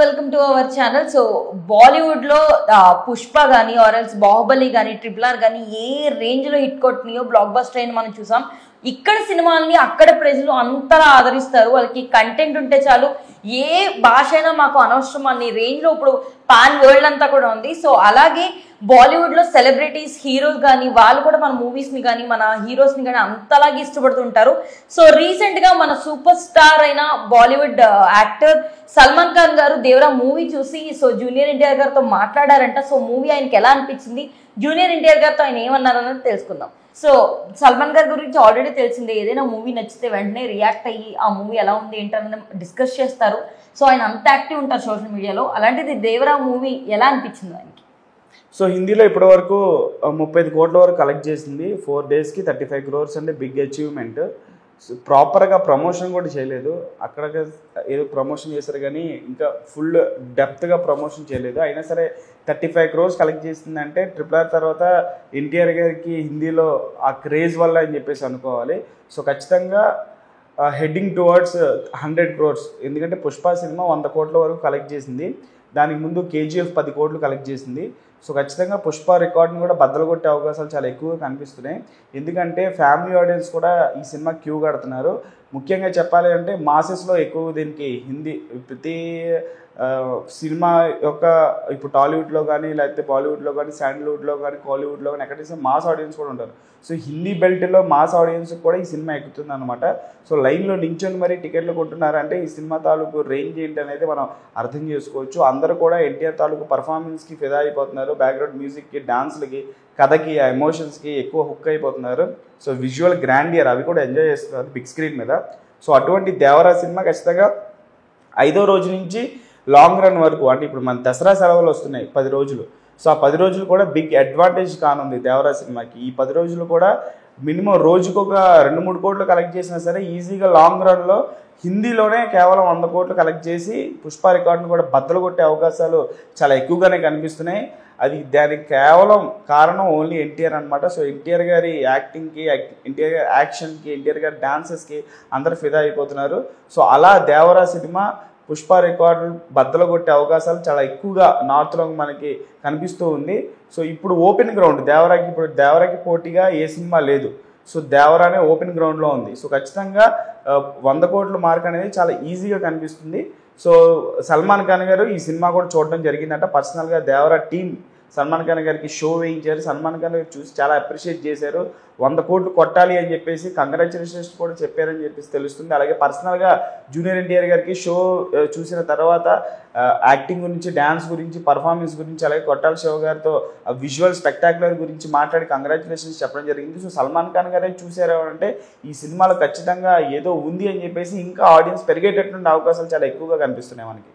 Welcome to our channel. So Bollywood లో పుష్ప గానీ or else Baahubali గానీ RRR గానీ ఏ రేంజ్ లో హిట్ కొట్టినాయో బ్లాక్ బస్టర్ అయిన మనం చూసాం. ఇక్కడ సినిమాల్ని అక్కడ ప్రజలు అంతలా ఆదరిస్తారు. వాళ్ళకి కంటెంట్ ఉంటే చాలు, ఏ భాష అయినా మాకు అనవసరం అనే రేంజ్ లో ఇప్పుడు పాన్ వరల్డ్ అంతా కూడా ఉంది. సో అలాగే బాలీవుడ్ లో సెలబ్రిటీస్ హీరోస్ కానీ వాళ్ళు కూడా మన మూవీస్ ని కానీ మన హీరోస్ ని కానీ అంతలాగా ఇష్టపడుతుంటారు. సో రీసెంట్ గా మన సూపర్ స్టార్ అయిన బాలీవుడ్ యాక్టర్ సల్మాన్ ఖాన్ గారు దేవరా మూవీ చూసి సో జూనియర్ ఎన్టీఆర్ గారితో మాట్లాడారంట. సో మూవీ ఆయనకి ఎలా అనిపించింది, జూనియర్ ఎన్టీఆర్ గారితో ఆయన ఏమన్నారన్నది తెలుసుకుందాం. సో సల్మాన్ గారి గురించి ఆల్రెడీ తెలిసిందే, ఏదైనా మూవీ నచ్చితే వెంటనే రియాక్ట్ అయ్యి ఆ మూవీ ఎలా ఉంది ఏంటన్నది డిస్కస్ చేస్తారు. సో ఆయన అంత యాక్టివ్ ఉంటారు సోషల్ మీడియాలో. అలాంటిది దేవరా మూవీ ఎలా అనిపించింది ఆయనకి? సో హిందీలో ఇప్పటి వరకు 35 కోట్ల వరకు కలెక్ట్ చేసింది. 4 daysకి 35 crores అంటే బిగ్ అచీవ్మెంట్. ప్రాపర్గా ప్రమోషన్ కూడా చేయలేదు, అక్కడ ఏదో ప్రమోషన్ చేశారు కానీ ఇంకా ఫుల్ డెప్త్గా ప్రమోషన్ చేయలేదు. అయినా సరే 35 crores కలెక్ట్ చేసిందంటే RRR తర్వాత ఎన్టీఆర్ గారికి హిందీలో ఆ క్రేజ్ వల్ల అని చెప్పేసి అనుకోవాలి. సో ఖచ్చితంగా హెడ్డింగ్ టువర్డ్స్ 100 crores, ఎందుకంటే పుష్ప సినిమా 100 కోట్ల వరకు కలెక్ట్ చేసింది. దానికి ముందు KGF 10 కోట్లు కలెక్ట్ చేసింది. సో ఖచ్చితంగా పుష్ప రికార్డుని కూడా బద్దలు కొట్టే అవకాశాలు చాలా ఎక్కువగా కనిపిస్తున్నాయి. ఎందుకంటే ఫ్యామిలీ ఆడియన్స్ కూడా ఈ సినిమా క్యూ కడుతున్నారు. ముఖ్యంగా చెప్పాలి అంటే మాసెస్లో ఎక్కువ దీనికి హిందీ ప్రతి సినిమా యొక్క ఇప్పుడు టాలీవుడ్లో కానీ లేకపోతే బాలీవుడ్లో కానీ శాండల్వుడ్లో కానీ కాలీవుడ్లో కానీ ఎక్కడైతే మాస్ ఆడియన్స్ కూడా ఉంటారు. సో హిందీ బెల్ట్లో మాస్ ఆడియన్స్ కూడా ఈ సినిమా ఎక్కుతుంది అనమాట. సో లైన్లో నించొని మరీ టికెట్లు కొంటున్నారంటే ఈ సినిమా తాలూకు రేంజ్ ఏంటి అనేది మనం అర్థం చేసుకోవచ్చు. అందరూ కూడా ఎన్టీఆర్ తాలూకు పర్ఫార్మెన్స్కి ఫిదా అయిపోతున్నారు. బ్యాక్గ్రౌండ్ మ్యూజిక్కి, డాన్స్లకి, కథకి, ఆ ఎమోషన్స్కి ఎక్కువ హుక్ అయిపోతున్నారు. సో విజువల్ గ్రాండియర్ అవి కూడా ఎంజాయ్ చేస్తున్నారు బిగ్ స్క్రీన్ మీద. సో అటువంటి దేవరా సినిమా ఖచ్చితంగా 5వ రోజు నుంచి లాంగ్ రన్ వరకు, అంటే ఇప్పుడు మన దసరా సెలవులు వస్తున్నాయి 10 రోజులు. సో ఆ 10 రోజులు కూడా బిగ్ అడ్వాంటేజ్ కానుంది దేవరా సినిమాకి. ఈ 10 రోజులు కూడా మినిమం రోజుకు ఒక 2-3 కోట్లు కలెక్ట్ చేసినా సరే ఈజీగా లాంగ్ రన్లో హిందీలోనే కేవలం 100 కోట్లు కలెక్ట్ చేసి పుష్ప రికార్డును కూడా బద్దలు కొట్టే అవకాశాలు చాలా ఎక్కువగానే కనిపిస్తున్నాయి. అది దానికి కేవలం కారణం ఓన్లీ ఎన్టీఆర్ అనమాట. సో ఎన్టీఆర్ గారి యాక్టింగ్కి, ఎన్టీఆర్ గారి యాక్షన్కి, ఎన్టీఆర్ గారి డాన్సెస్కి అందరూ ఫిదా అయిపోతున్నారు. సో అలా దేవరా సినిమా పుష్ప రికార్డు బద్దలు కొట్టే అవకాశాలు చాలా ఎక్కువగా నార్త్లో మనకి కనిపిస్తూ ఉంది. సో ఇప్పుడు ఓపెన్ గ్రౌండ్ దేవరాకి, ఇప్పుడు దేవరాకి పోటీగా ఏ సినిమా లేదు. సో దేవరానే ఓపెన్ గ్రౌండ్లో ఉంది. సో ఖచ్చితంగా 100 కోట్ల మార్క్ అనేది చాలా ఈజీగా కనిపిస్తుంది. సో సల్మాన్ ఖాన్ గారు ఈ సినిమా కూడా చూడడం జరిగిందంట. పర్సనల్గా దేవరా టీం సల్మాన్ ఖాన్ గారికి షో వేయించారు. సల్మాన్ ఖాన్ గారు చూసి చాలా అప్రిషియేట్ చేశారు. 100 కోట్లు కొట్టాలి అని చెప్పేసి కంగ్రాచులేషన్స్ కూడా చెప్పారని చెప్పేసి తెలుస్తుంది. అలాగే పర్సనల్గా జూనియర్ ఎన్టీఆర్ గారికి షో చూసిన తర్వాత యాక్టింగ్ గురించి, డ్యాన్స్ గురించి, పర్ఫార్మెన్స్ గురించి, అలాగే కొట్టాల శివ గారితో విజువల్ స్పెక్టాక్యులర్ గురించి మాట్లాడి కంగ్రాచులేషన్స్ చెప్పడం జరిగింది. సో సల్మాన్ ఖాన్ గారే చూసారు అంటే ఈ సినిమాలో ఖచ్చితంగా ఏదో ఉంది అని చెప్పేసి ఇంకా ఆడియన్స్ పెరిగేటటువంటి అవకాశాలు చాలా ఎక్కువగా కనిపిస్తున్నాయి మనకి.